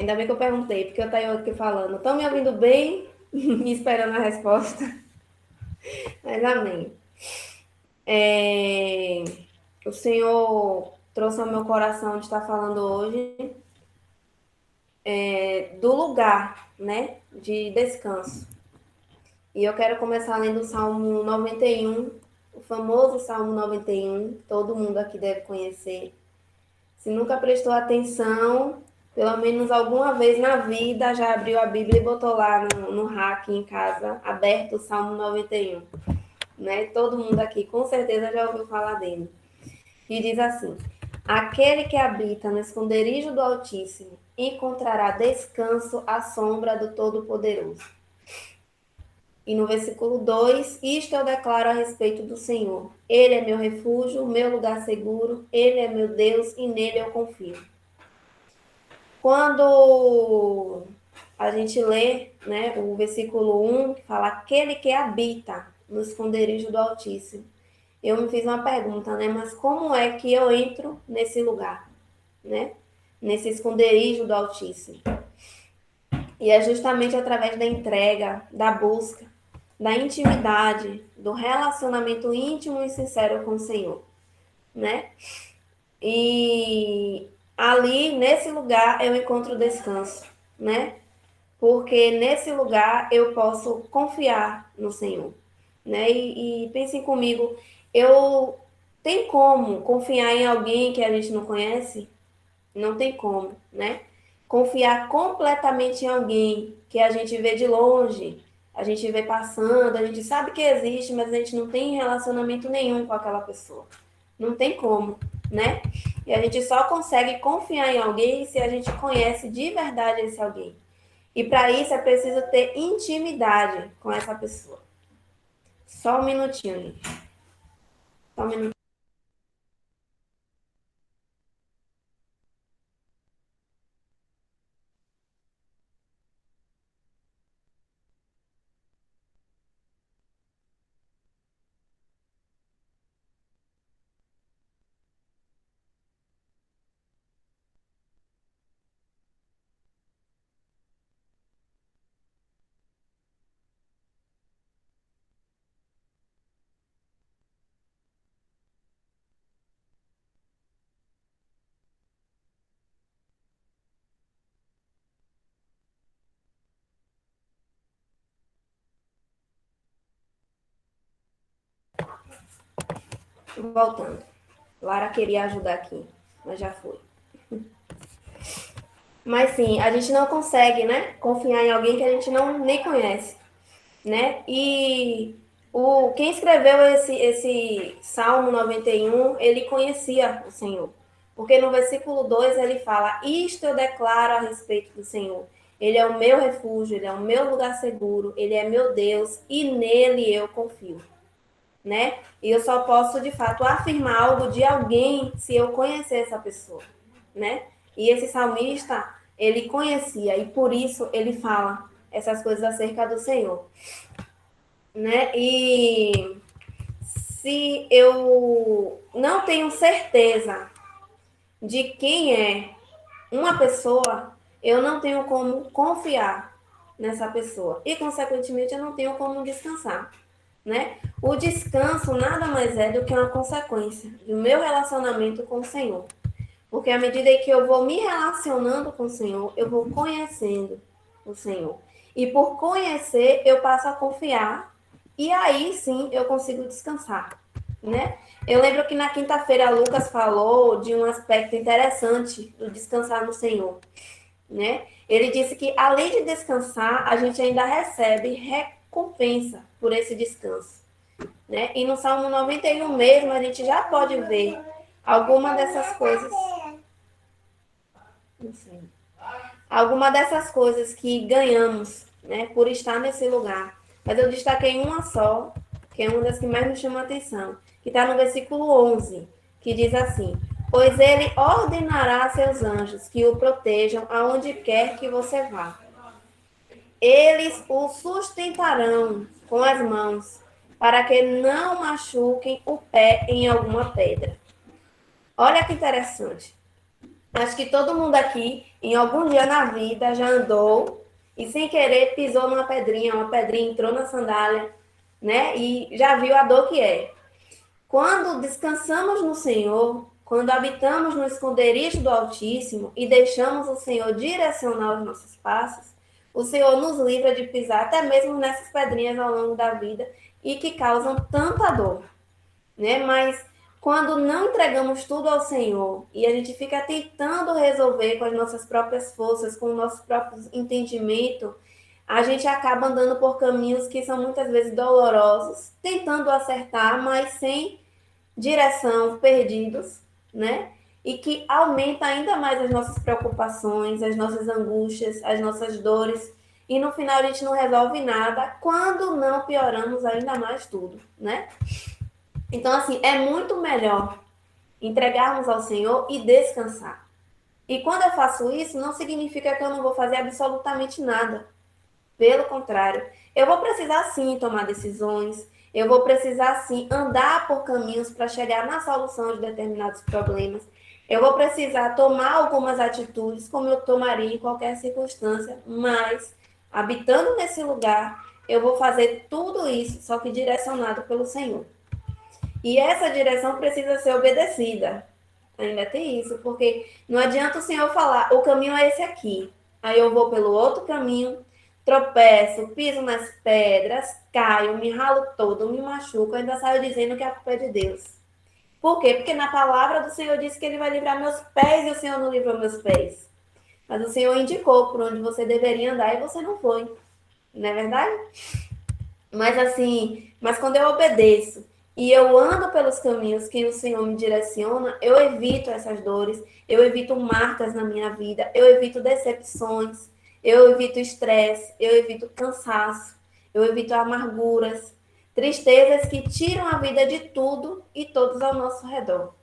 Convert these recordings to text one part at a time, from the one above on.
Ainda bem que eu perguntei, porque eu estava aqui falando. Estão me ouvindo bem? Me esperando a resposta. Mas amém. É, o Senhor trouxe ao meu coração de estar falando hoje do lugar, né? De descanso. E eu quero começar lendo o Salmo 91, o famoso Salmo 91, todo mundo aqui deve conhecer. Se nunca prestou atenção, pelo menos alguma vez na vida já abriu a Bíblia e botou lá no rack em casa, aberto o Salmo 91. Né? Todo mundo aqui com certeza já ouviu falar dele. E diz assim: aquele que habita no esconderijo do Altíssimo encontrará descanso à sombra do Todo-Poderoso. E no versículo 2, isto eu declaro a respeito do Senhor. Ele é meu refúgio, meu lugar seguro, ele é meu Deus e nele eu confio. Quando a gente lê, né, o versículo 1, que fala aquele que habita no esconderijo do Altíssimo, eu me fiz uma pergunta, né, mas como é que eu entro nesse lugar, né, nesse esconderijo do Altíssimo? E é justamente através da entrega, da busca, da intimidade, do relacionamento íntimo e sincero com o Senhor, né? E ali, nesse lugar, eu encontro descanso, né? Porque nesse lugar eu posso confiar no Senhor, né? E pensem comigo, eu tem como confiar em alguém que a gente não conhece? Não tem como, né? Confiar completamente em alguém que a gente vê de longe, a gente vê passando, a gente sabe que existe, mas a gente não tem relacionamento nenhum com aquela pessoa. Não tem como, né? E a gente só consegue confiar em alguém se a gente conhece de verdade esse alguém. E para isso é preciso ter intimidade com essa pessoa. Só um minutinho, gente. Só um minutinho. Voltando. Lara queria ajudar aqui, mas já foi. Mas sim, a gente não consegue, né, confiar em alguém que a gente não nem conhece, né? E quem escreveu esse Salmo 91, ele conhecia o Senhor. Porque no versículo 2 ele fala: isto eu declaro a respeito do Senhor. Ele é o meu refúgio, ele é o meu lugar seguro, ele é meu Deus e nele eu confio, né? E eu só posso de fato afirmar algo de alguém se eu conhecer essa pessoa, né? E esse salmista, ele conhecia e por isso ele fala essas coisas acerca do Senhor, né? E se eu não tenho certeza de quem é uma pessoa, eu não tenho como confiar nessa pessoa e, consequentemente, eu não tenho como descansar, né? O descanso nada mais é do que uma consequência do meu relacionamento com o Senhor. Porque à medida que eu vou me relacionando com o Senhor, eu vou conhecendo o Senhor. E por conhecer, eu passo a confiar. E aí sim eu consigo descansar, né? Eu lembro que na quinta-feira Lucas falou de um aspecto interessante do descansar no Senhor, né? Ele disse que além de descansar, a gente ainda recebe recompensa por esse descanso, né? E no Salmo 91 mesmo, a gente já pode ver alguma dessas coisas. Não sei. Alguma dessas coisas que ganhamos, né, por estar nesse lugar. Mas eu destaquei uma só, que é uma das que mais me chama a atenção, que está no versículo 11, que diz assim: pois ele ordenará a seus anjos que o protejam aonde quer que você vá. Eles o sustentarão com as mãos, para que não machuquem o pé em alguma pedra. Olha que interessante. Acho que todo mundo aqui em algum dia na vida já andou e sem querer pisou numa pedrinha, uma pedrinha entrou na sandália, né? E já viu a dor que é. Quando descansamos no Senhor, quando habitamos no esconderijo do Altíssimo e deixamos o Senhor direcionar os nossos passos, o Senhor nos livra de pisar até mesmo nessas pedrinhas ao longo da vida e que causam tanta dor, né? Mas quando não entregamos tudo ao Senhor e a gente fica tentando resolver com as nossas próprias forças, com o nosso próprio entendimento, a gente acaba andando por caminhos que são muitas vezes dolorosos, tentando acertar, mas sem direção, perdidos, né? E que aumenta ainda mais as nossas preocupações, as nossas angústias, as nossas dores. E no final a gente não resolve nada, quando não pioramos ainda mais tudo, né? Então, assim, é muito melhor entregarmos ao Senhor e descansar. E quando eu faço isso, não significa que eu não vou fazer absolutamente nada. Pelo contrário, eu vou precisar sim tomar decisões, eu vou precisar sim andar por caminhos para chegar na solução de determinados problemas. Eu vou precisar tomar algumas atitudes como eu tomaria em qualquer circunstância, mas habitando nesse lugar, eu vou fazer tudo isso, só que direcionado pelo Senhor. E essa direção precisa ser obedecida. Ainda tem isso, porque não adianta o Senhor falar, o caminho é esse aqui. Aí eu vou pelo outro caminho, tropeço, piso nas pedras, caio, me ralo todo, me machuco, ainda saio dizendo que a culpa é de Deus. Por quê? Porque na palavra do Senhor diz que ele vai livrar meus pés e o Senhor não livrou meus pés. Mas o Senhor indicou por onde você deveria andar e você não foi. Não é verdade? Mas assim, mas quando eu obedeço e eu ando pelos caminhos que o Senhor me direciona, eu evito essas dores, eu evito marcas na minha vida, eu evito decepções, eu evito estresse, eu evito cansaço, eu evito amarguras, tristezas que tiram a vida de tudo e todos ao nosso redor,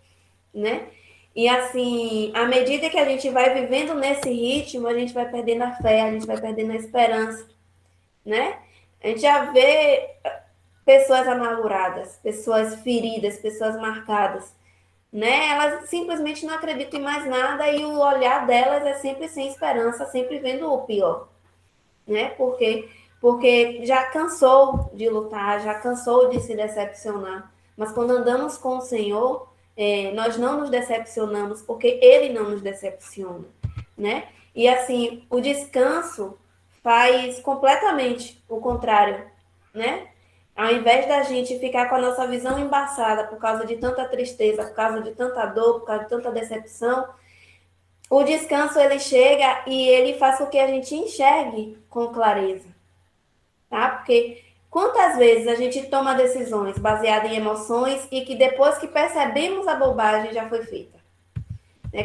né? E assim, à medida que a gente vai vivendo nesse ritmo, a gente vai perdendo a fé, a gente vai perdendo a esperança, né? A gente já vê pessoas amarguradas, pessoas feridas, pessoas marcadas, né? Elas simplesmente não acreditam em mais nada e o olhar delas é sempre sem esperança, sempre vendo o pior, né? Porque já cansou de lutar, já cansou de se decepcionar. Mas quando andamos com o Senhor, nós não nos decepcionamos, porque Ele não nos decepciona, né? E assim, o descanso faz completamente o contrário, né? Ao invés da gente ficar com a nossa visão embaçada por causa de tanta tristeza, por causa de tanta dor, por causa de tanta decepção, o descanso ele chega e ele faz com que a gente enxergue com clareza, tá? Porque quantas vezes a gente toma decisões baseadas em emoções e que depois que percebemos a bobagem já foi feita?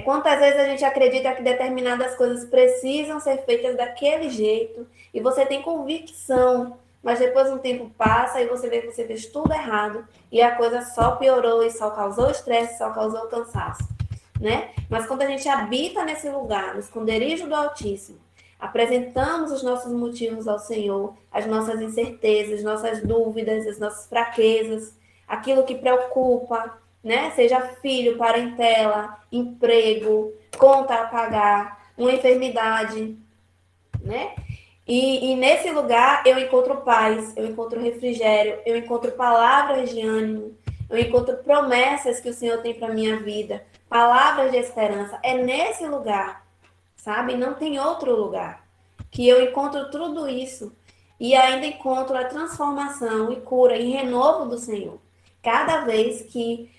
Quantas vezes a gente acredita que determinadas coisas precisam ser feitas daquele jeito e você tem convicção, mas depois um tempo passa e você vê que você fez tudo errado e a coisa só piorou e só causou estresse, só causou cansaço, né? Mas quando a gente habita nesse lugar, no esconderijo do Altíssimo, apresentamos os nossos motivos ao Senhor, as nossas incertezas, nossas dúvidas, as nossas fraquezas, aquilo que preocupa, né? Seja filho, parentela, emprego, conta a pagar, uma enfermidade, né? E nesse lugar eu encontro paz, eu encontro refrigério, eu encontro palavras de ânimo, eu encontro promessas que o Senhor tem para minha vida, palavras de esperança. É nesse lugar, sabe? Não tem outro lugar que eu encontro tudo isso e ainda encontro a transformação e cura e renovo do Senhor. Cada vez que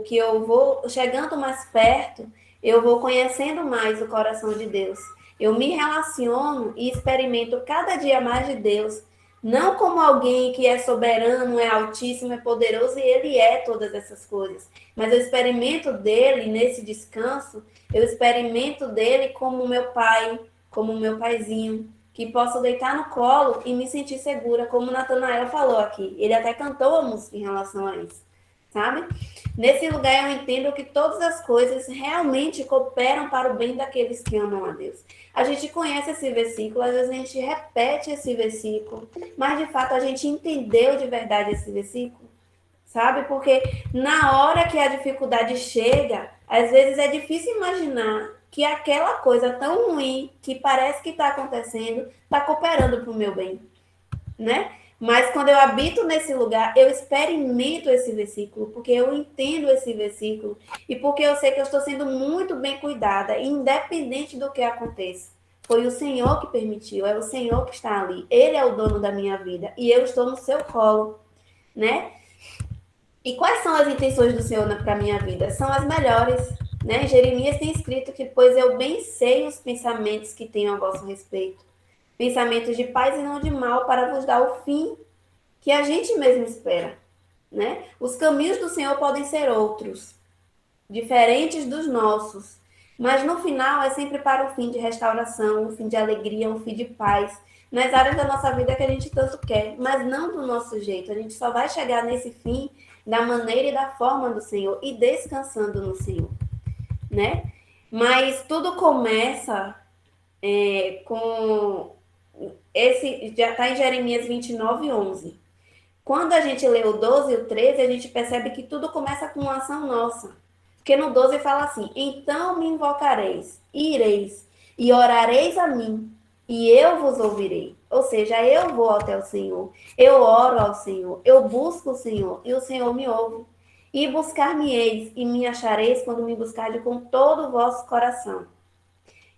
que eu vou chegando mais perto, eu vou conhecendo mais o coração de Deus. Eu me relaciono e experimento cada dia mais de Deus, não como alguém que é soberano, é altíssimo, é poderoso, e Ele é todas essas coisas. Mas eu experimento dele nesse descanso, eu experimento dele como meu pai, como meu paizinho, que posso deitar no colo e me sentir segura, como o Natanael falou aqui. Ele até cantou a música em relação a isso, sabe? Nesse lugar eu entendo que todas as coisas realmente cooperam para o bem daqueles que amam a Deus. A gente conhece esse versículo, às vezes a gente repete esse versículo, mas de fato a gente entendeu de verdade esse versículo, sabe? Porque na hora que a dificuldade chega, às vezes é difícil imaginar que aquela coisa tão ruim que parece que está acontecendo está cooperando para o meu bem, né? Mas quando eu habito nesse lugar, eu experimento esse versículo, porque eu entendo esse versículo e porque eu sei que eu estou sendo muito bem cuidada, independente do que aconteça. Foi o Senhor que permitiu, é o Senhor que está ali. Ele é o dono da minha vida e eu estou no seu colo, né? E quais são as intenções do Senhor para a minha vida? São as melhores, né? Jeremias tem escrito que, pois eu bem sei os pensamentos que tenho a vosso respeito, pensamentos de paz e não de mal, para vos dar o fim que a gente mesmo espera, né? Os caminhos do Senhor podem ser outros, diferentes dos nossos, mas no final é sempre para o fim de restauração, um fim de alegria, um fim de paz, nas áreas da nossa vida que a gente tanto quer, mas não do nosso jeito. A gente só vai chegar nesse fim da maneira e da forma do Senhor e descansando no Senhor, né? Mas tudo começa com esse, já está em Jeremias 29:11. Quando a gente lê o 12 e o 13, a gente percebe que tudo começa com uma ação nossa. Porque no 12 fala assim: então me invocareis, ireis e orareis a mim, e eu vos ouvirei. Ou seja, eu vou até o Senhor, eu oro ao Senhor, eu busco o Senhor, e o Senhor me ouve. E buscar-me-eis, e me achareis quando me buscardes com todo o vosso coração.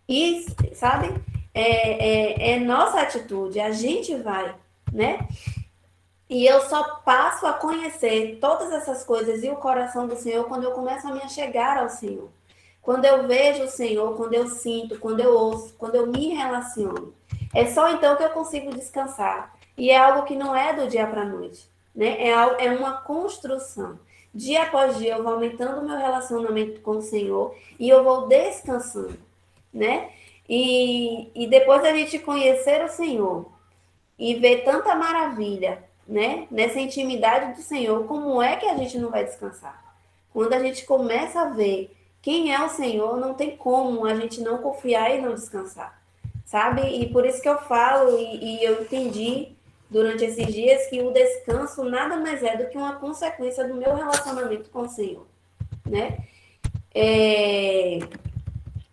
E, sabe, é nossa atitude, a gente vai, né? E eu só passo a conhecer todas essas coisas e o coração do Senhor quando eu começo a me achegar ao Senhor. Quando eu vejo o Senhor, quando eu sinto, quando eu ouço, quando eu me relaciono. É só então que eu consigo descansar. E é algo que não é do dia para a noite, né? É uma construção. Dia após dia eu vou aumentando o meu relacionamento com o Senhor e eu vou descansando, né? E depois da gente conhecer o Senhor e ver tanta maravilha, né, nessa intimidade do Senhor, como é que a gente não vai descansar? Quando a gente começa a ver quem é o Senhor, não tem como a gente não confiar e não descansar, sabe? E por isso que eu falo e eu entendi durante esses dias que o descanso nada mais é do que uma consequência do meu relacionamento com o Senhor, né?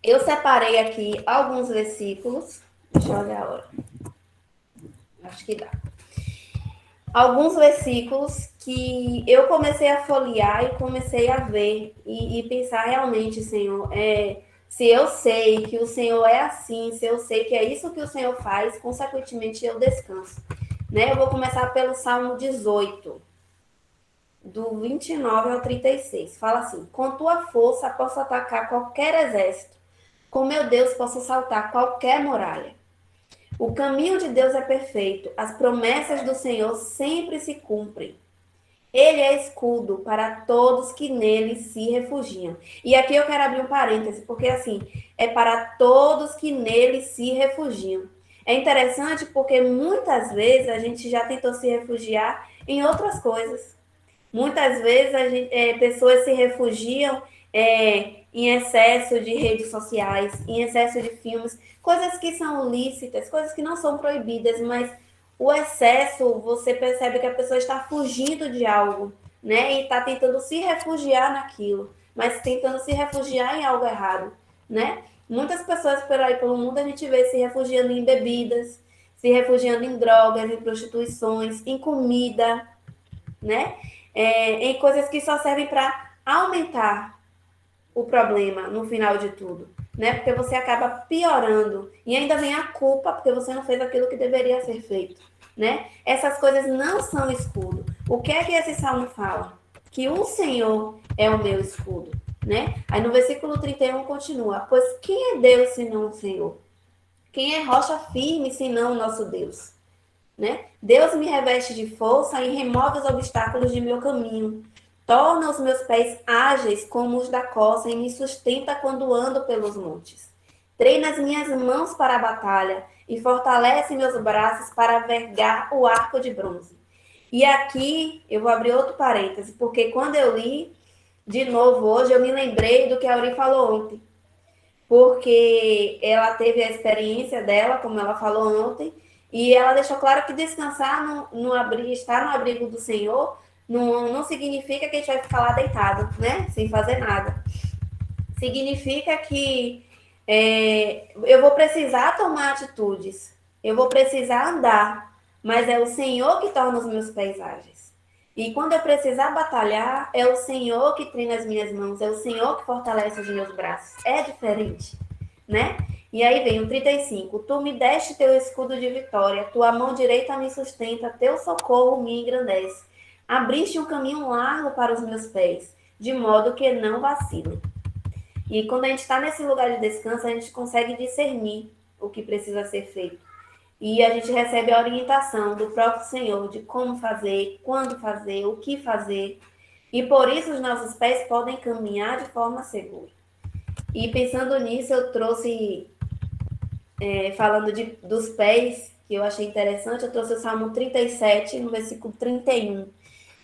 Eu separei aqui alguns versículos, deixa eu olhar a hora, acho que dá. Alguns versículos que eu comecei a folhear e comecei a ver e pensar realmente, Senhor, se eu sei que o Senhor é assim, se eu sei que é isso que o Senhor faz, consequentemente eu descanso. Né? Eu vou começar pelo Salmo 18, do 29 ao 36. Fala assim: com tua força posso atacar qualquer exército, com meu Deus posso saltar qualquer muralha. O caminho de Deus é perfeito, as promessas do Senhor sempre se cumprem. Ele é escudo para todos que nele se refugiam. E aqui eu quero abrir um parêntese, porque assim, é para todos que nele se refugiam. É interessante porque muitas vezes a gente já tentou se refugiar em outras coisas. Muitas vezes pessoas se refugiam em excesso de redes sociais, em excesso de filmes, coisas que são lícitas, coisas que não são proibidas, mas o excesso, você percebe que a pessoa está fugindo de algo, né? E está tentando se refugiar naquilo, mas tentando se refugiar em algo errado, né? Muitas pessoas por aí pelo mundo a gente vê se refugiando em bebidas, se refugiando em drogas, em prostituições, em comida, né? Em coisas que só servem para aumentar o problema no final de tudo, né? Porque você acaba piorando e ainda vem a culpa porque você não fez aquilo que deveria ser feito, né? Essas coisas não são escudo. O que é que esse salmo fala? Que o Senhor é o meu escudo, né? Aí no versículo 31 continua: pois quem é Deus senão o Senhor? Quem é rocha firme senão o nosso Deus? Né? Deus me reveste de força e remove os obstáculos de meu caminho. Torna os meus pés ágeis como os da corça e me sustenta quando ando pelos montes. Treina as minhas mãos para a batalha e fortalece meus braços para vergar o arco de bronze. E aqui eu vou abrir outro parêntese, porque quando eu li de novo hoje, eu me lembrei do que a Auri falou ontem. Porque ela teve a experiência dela, como ela falou ontem, e ela deixou claro que descansar estar no abrigo do Senhor não significa que a gente vai ficar lá deitado, né? Sem fazer nada. Significa que Eu vou precisar tomar atitudes, eu vou precisar andar, mas é o Senhor que torna os meus pés ágeis. E quando eu precisar batalhar, é o Senhor que treina as minhas mãos, é o Senhor que fortalece os meus braços. É diferente, né? E aí vem o 35. Tu me deste teu escudo de vitória, tua mão direita me sustenta, teu socorro me engrandece. Abriste um caminho largo para os meus pés, de modo que não vacilem. E quando a gente está nesse lugar de descanso, a gente consegue discernir o que precisa ser feito. E a gente recebe a orientação do próprio Senhor de como fazer, quando fazer, o que fazer. E por isso os nossos pés podem caminhar de forma segura. E pensando nisso, eu trouxe, falando dos pés, que eu achei interessante, eu trouxe o Salmo 37, no versículo 31,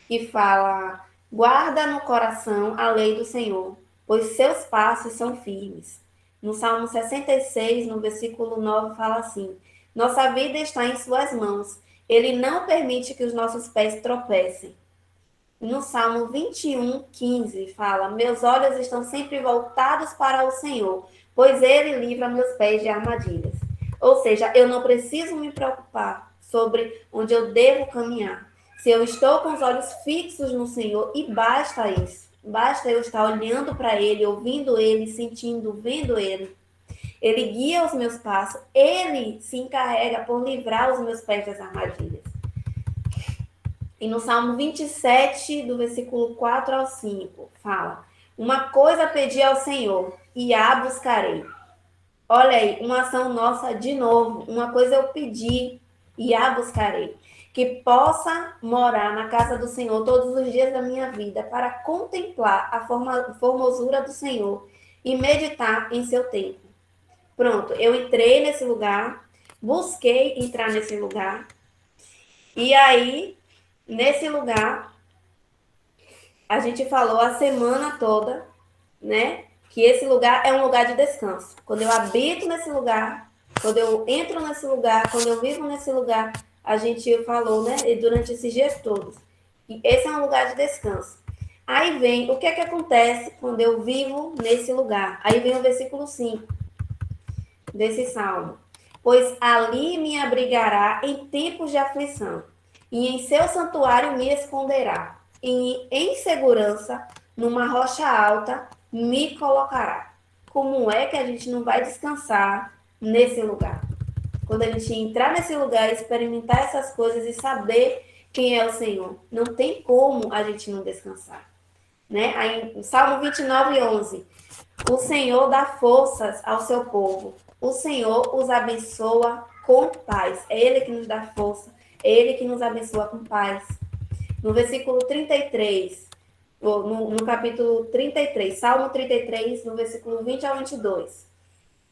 que fala: guarda no coração a lei do Senhor, pois seus passos são firmes. No Salmo 66, no versículo 9, fala assim: nossa vida está em suas mãos, ele não permite que os nossos pés tropecem. No Salmo 21, 15, fala: meus olhos estão sempre voltados para o Senhor, pois ele livra meus pés de armadilhas. Ou seja, eu não preciso me preocupar sobre onde eu devo caminhar. Se eu estou com os olhos fixos no Senhor, e basta isso. Basta eu estar olhando para Ele, ouvindo Ele, sentindo, vendo Ele. Ele guia os meus passos. Ele se encarrega por livrar os meus pés das armadilhas. E no Salmo 27, do versículo 4 ao 5, fala: uma coisa pedi ao Senhor, e a buscarei. Olha aí, uma ação nossa de novo. Uma coisa eu pedi, e a buscarei. Que possa morar na casa do Senhor todos os dias da minha vida, para contemplar a formosura do Senhor e meditar em seu templo. Pronto, eu entrei nesse lugar, busquei entrar nesse lugar, e aí, nesse lugar, a gente falou a semana toda, né? Que esse lugar é um lugar de descanso. Quando eu habito nesse lugar, quando eu entro nesse lugar, quando eu vivo nesse lugar, a gente falou, né? Durante esses dias todos. E esse é um lugar de descanso. Aí vem, o que é que acontece quando eu vivo nesse lugar? Aí vem o versículo 5 desse salmo. Pois ali me abrigará em tempos de aflição, e em seu santuário me esconderá, e em segurança, numa rocha alta, me colocará. Como é que a gente não vai descansar nesse lugar? Quando a gente entrar nesse lugar, experimentar essas coisas e saber quem é o Senhor, não tem como a gente não descansar. Né? Aí, Salmo 29, 11. O Senhor dá forças ao seu povo. O Senhor os abençoa com paz. É Ele que nos dá força. É Ele que nos abençoa com paz. No versículo 33, no capítulo 33, Salmo 33, no versículo 20 ao 22.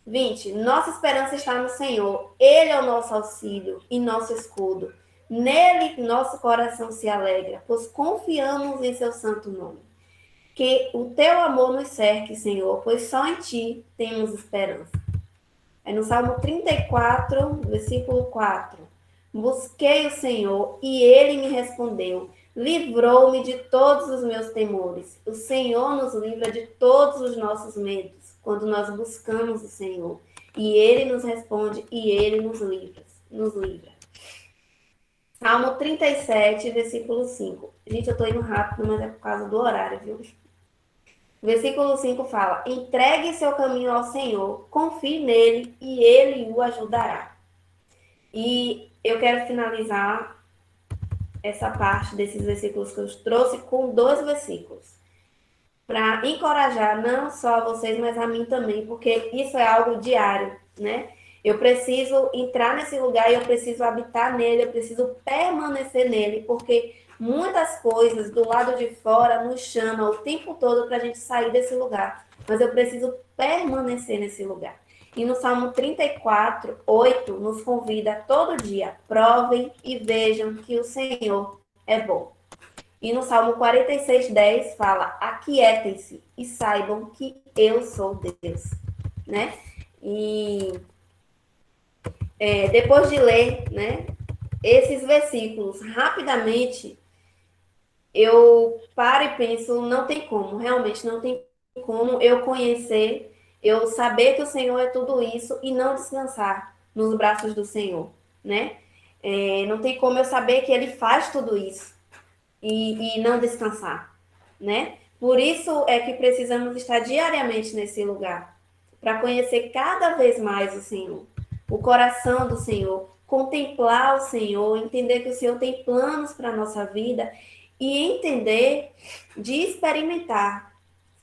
20. Nossa esperança está no Senhor. Ele é o nosso auxílio e nosso escudo. Nele nosso coração se alegra, pois confiamos em seu santo nome. Que o teu amor nos cerque, Senhor, pois só em ti temos esperança. É no Salmo 34, versículo 4. Busquei o Senhor e ele me respondeu. Livrou-me de todos os meus temores. O Senhor nos livra de todos os nossos medos, quando nós buscamos o Senhor. E ele nos responde e ele nos livra. Salmo 37, versículo 5. Gente, eu tô indo rápido, mas é por causa do horário, viu? Versículo 5 fala: entregue seu caminho ao Senhor, confie nele e ele o ajudará. E eu quero finalizar essa parte desses versículos que eu trouxe com 2 versículos, para encorajar não só a vocês, mas a mim também, porque isso é algo diário, né? Eu preciso entrar nesse lugar e eu preciso habitar nele, eu preciso permanecer nele, porque muitas coisas do lado de fora nos chamam o tempo todo para a gente sair desse lugar, mas eu preciso permanecer nesse lugar. E no Salmo 34, 8, nos convida todo dia: provem e vejam que o Senhor é bom. E no Salmo 46, 10 fala: aquietem-se e saibam que eu sou Deus, né? E depois de ler, né, esses versículos rapidamente, eu paro e penso, não tem como, realmente não tem como eu conhecer Eu saber que o Senhor é tudo isso e não descansar nos braços do Senhor, né? Não tem como eu saber que Ele faz tudo isso e não descansar, né? Por isso é que precisamos estar diariamente nesse lugar, para conhecer cada vez mais o Senhor, o coração do Senhor, contemplar o Senhor, entender que o Senhor tem planos para a nossa vida e entender de experimentar,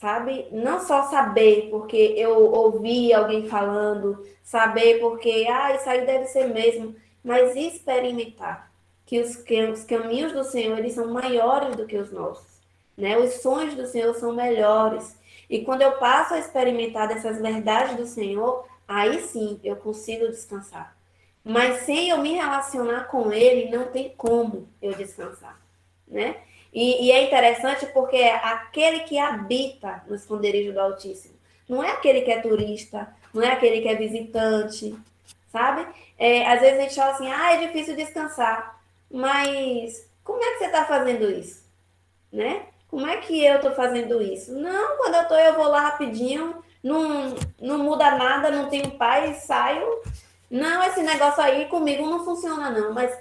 sabe? Não só saber porque eu ouvi alguém falando, saber porque, isso aí deve ser mesmo, mas experimentar que os caminhos do Senhor, eles são maiores do que os nossos, né? Os sonhos do Senhor são melhores. E quando eu passo a experimentar dessas verdades do Senhor, aí sim eu consigo descansar. Mas sem eu me relacionar com Ele, não tem como eu descansar, né? E é interessante porque é aquele que habita no esconderijo do Altíssimo. Não é aquele que é turista, não é aquele que é visitante, sabe? Às vezes a gente fala assim, é difícil descansar. Mas como é que você está fazendo isso? Né? Como é que eu estou fazendo isso? Não, quando eu vou lá rapidinho, não muda nada, não tenho paz, saio. Não, esse negócio aí comigo não funciona, não. Mas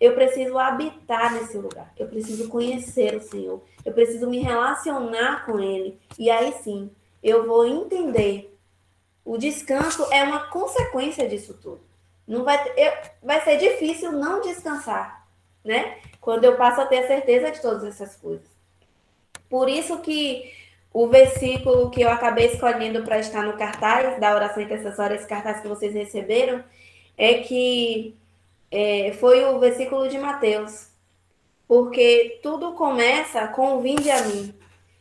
eu preciso habitar nesse lugar. Eu preciso conhecer o Senhor. Eu preciso me relacionar com Ele. E aí sim, eu vou entender. O descanso é uma consequência disso tudo. Não vai ser difícil não descansar, né? Quando eu passo a ter a certeza de todas essas coisas. Por isso que o versículo que eu acabei escolhendo para estar no cartaz da oração intercessória, esse cartaz que vocês receberam, é que foi o versículo de Mateus. Porque tudo começa com o vinde a mim.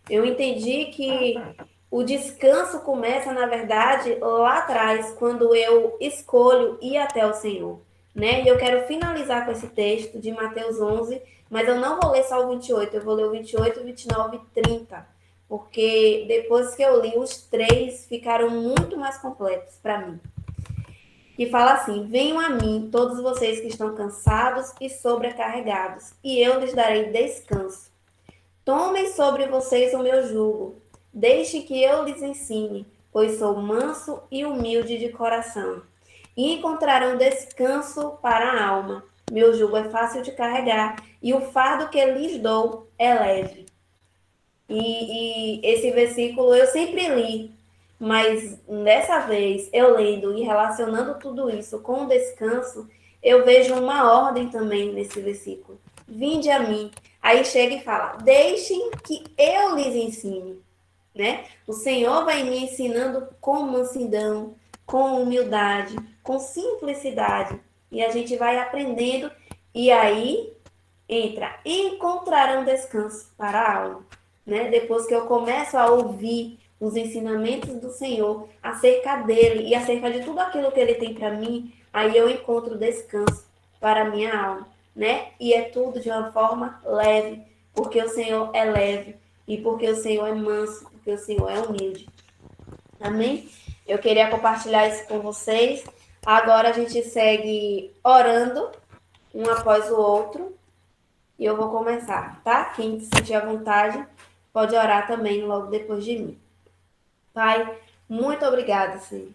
Eu entendi que o descanso começa, na verdade, lá atrás, quando eu escolho ir até o Senhor. Né? E eu quero finalizar com esse texto de Mateus 11, mas eu não vou ler só o 28, eu vou ler o 28, 29 e 30, porque depois que eu li, os três ficaram muito mais completos para mim. Que fala assim: venham a mim, todos vocês que estão cansados e sobrecarregados, e eu lhes darei descanso. Tomem sobre vocês o meu jugo, deixe que eu lhes ensine, pois sou manso e humilde de coração, e encontrarão descanso para a alma. Meu jugo é fácil de carregar, e o fardo que lhes dou é leve. E esse versículo eu sempre li, mas dessa vez eu lendo e relacionando tudo isso com o descanso, eu vejo uma ordem também nesse versículo. Vinde a mim. Aí chega e fala: deixem que eu lhes ensine, né? O Senhor vai me ensinando com mansidão, com humildade, com simplicidade, e a gente vai aprendendo e aí entra, encontrarão descanso para a alma, né? Depois que eu começo a ouvir os ensinamentos do Senhor acerca dele e acerca de tudo aquilo que ele tem para mim, aí eu encontro descanso para a minha alma, né? E é tudo de uma forma leve, porque o Senhor é leve e porque o Senhor é manso, porque o Senhor é humilde. Amém? Eu queria compartilhar isso com vocês. Agora a gente segue orando um após o outro. E eu vou começar, tá? Quem se sentir à vontade, pode orar também logo depois de mim. Pai, muito obrigada, Senhor.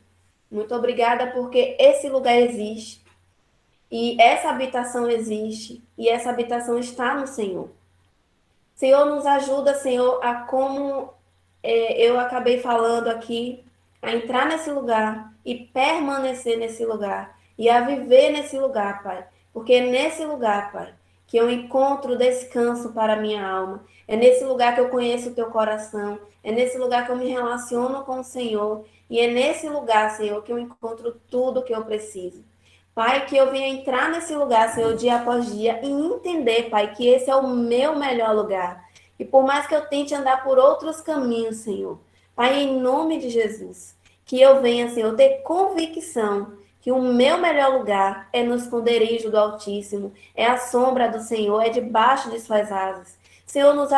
Muito obrigada porque esse lugar existe. E essa habitação existe. E essa habitação está no Senhor. Senhor, nos ajuda, Senhor, a como eu acabei falando aqui, a entrar nesse lugar e permanecer nesse lugar. E a viver nesse lugar, Pai. Porque é nesse lugar, Pai, que eu encontro descanso para a minha alma. É nesse lugar que eu conheço o teu coração. É nesse lugar que eu me relaciono com o Senhor. E é nesse lugar, Senhor, que eu encontro tudo que eu preciso. Pai, que eu venha entrar nesse lugar, Senhor, dia após dia e entender, Pai, que esse é o meu melhor lugar. E por mais que eu tente andar por outros caminhos, Senhor, Pai, em nome de Jesus, que eu venha, Senhor, ter convicção que o meu melhor lugar é no esconderijo do Altíssimo, é a sombra do Senhor, é debaixo de suas asas. Senhor, nos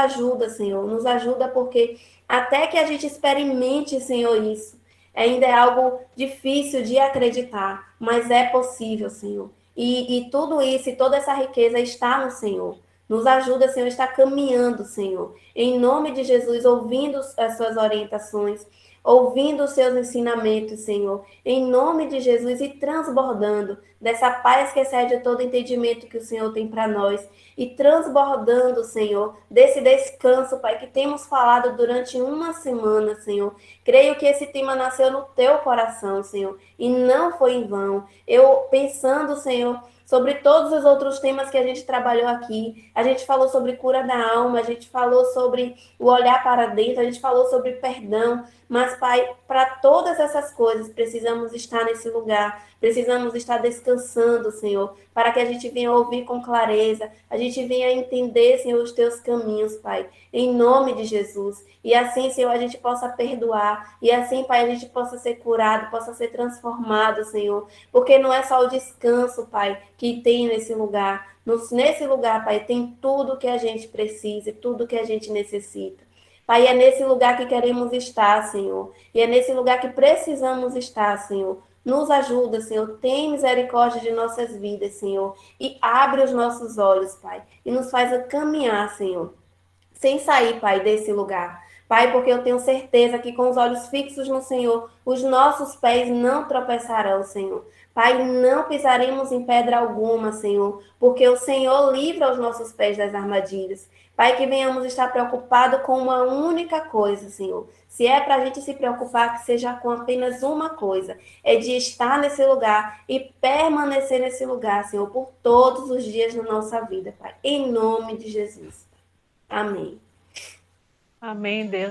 ajuda porque até que a gente experimente, Senhor, isso, ainda é algo difícil de acreditar, mas é possível, Senhor. E tudo isso e toda essa riqueza está no Senhor. Nos ajuda, Senhor, a estar caminhando, Senhor. Em nome de Jesus, ouvindo as suas orientações, ouvindo os seus ensinamentos, Senhor, em nome de Jesus, e transbordando dessa paz que excede todo entendimento que o Senhor tem para nós, e transbordando, Senhor, desse descanso, Pai, que temos falado durante uma semana, Senhor. Creio que esse tema nasceu no teu coração, Senhor, e não foi em vão. Eu pensando, Senhor, sobre todos os outros temas que a gente trabalhou aqui. A gente falou sobre cura da alma, a gente falou sobre o olhar para dentro, a gente falou sobre perdão. Mas, Pai, para todas essas coisas, precisamos estar nesse lugar, precisamos estar descansando, Senhor, para que a gente venha ouvir com clareza, a gente venha entender, Senhor, os teus caminhos, Pai, em nome de Jesus. E assim, Senhor, a gente possa perdoar, e assim, Pai, a gente possa ser curado, possa ser transformado, Senhor, porque não é só o descanso, Pai, que tem nesse lugar. Nesse lugar, Pai, tem tudo que a gente precisa, tudo que a gente necessita. Pai, é nesse lugar que queremos estar, Senhor. E é nesse lugar que precisamos estar, Senhor. Nos ajuda, Senhor. Tem misericórdia de nossas vidas, Senhor. E abre os nossos olhos, Pai. E nos faz a caminhar, Senhor, sem sair, Pai, desse lugar. Pai, porque eu tenho certeza que com os olhos fixos no Senhor, os nossos pés não tropeçarão, Senhor. Pai, não pisaremos em pedra alguma, Senhor, porque o Senhor livra os nossos pés das armadilhas. Pai, que venhamos estar preocupados com uma única coisa, Senhor. Se é para a gente se preocupar, que seja com apenas uma coisa, é de estar nesse lugar e permanecer nesse lugar, Senhor, por todos os dias da nossa vida, Pai. Em nome de Jesus. Amém. Amém, Deus.